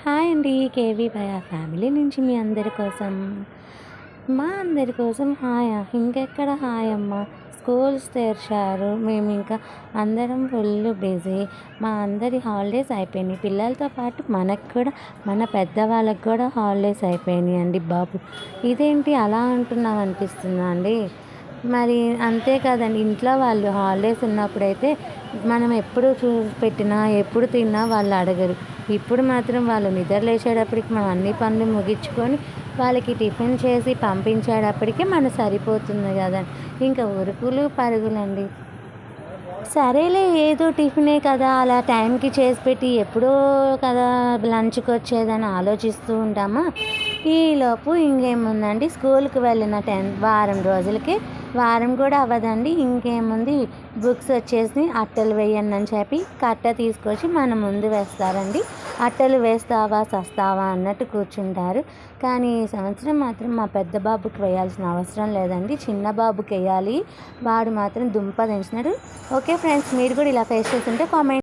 Hi అండి. KV భయ family నుంచి మీ అందరి కోసం, మా అందరి కోసం హాయా. ఇంకెక్కడ హాయ్ అమ్మ. స్కూల్స్ తెరిచారు, మేము ఇంకా అందరం ఫుల్ బిజీ. మా అందరి హాలిడేస్ అయిపోయినాయి. పిల్లలతో పాటు మనకు కూడా, మన పెద్దవాళ్ళకి కూడా హాలిడేస్ అయిపోయినాయి అండి బాబు. ఇదేంటి అలా అంటున్నాం అనిపిస్తుందా అండి? మరి అంతే కదండి. ఇంట్లో వాళ్ళు హాలిడేస్ ఉన్నప్పుడైతే మనం ఎప్పుడు పెట్టినా ఎప్పుడు తిన్నా వాళ్ళు అడగరు. ఇప్పుడు మాత్రం వాళ్ళు నిద్ర లేచేటప్పటికి మనం అన్ని పనులు ముగించుకొని వాళ్ళకి టిఫిన్ చేసి పంపించేటప్పటికి మనకు సరిపోతుంది కదా. ఇంకా ఉరుకులు పరుగులండి. సరేలే ఏదో టిఫినే కదా అలా టైంకి చేసి పెట్టి ఎప్పుడో కదా లంచ్కి వచ్చేదని ఆలోచిస్తూ ఉంటామా. ఈలోపు ఇంకేముందండి, స్కూల్కి వెళ్ళిన వారం రోజులకి వారం కూడా అవ్వదండి. ఇంకేముంది, బుక్స్ వచ్చేసి అట్టలు వేయండి అని చెప్పి కట్ట తీసుకొచ్చి మన ముందు వేస్తారండి. అట్టలు వేస్తావా చస్తావా అన్నట్టు కూర్చుంటారు. కానీ ఈ సంవత్సరం మాత్రం మా పెద్ద బాబుకి వేయాల్సిన అవసరం లేదండి, చిన్న బాబుకి వేయాలి. వాడు మాత్రం దుంప దించినాడు. ఓకే ఫ్రెండ్స్, మీరు కూడా ఇలా ఫేస్ చేస్తుంటే కామెంట్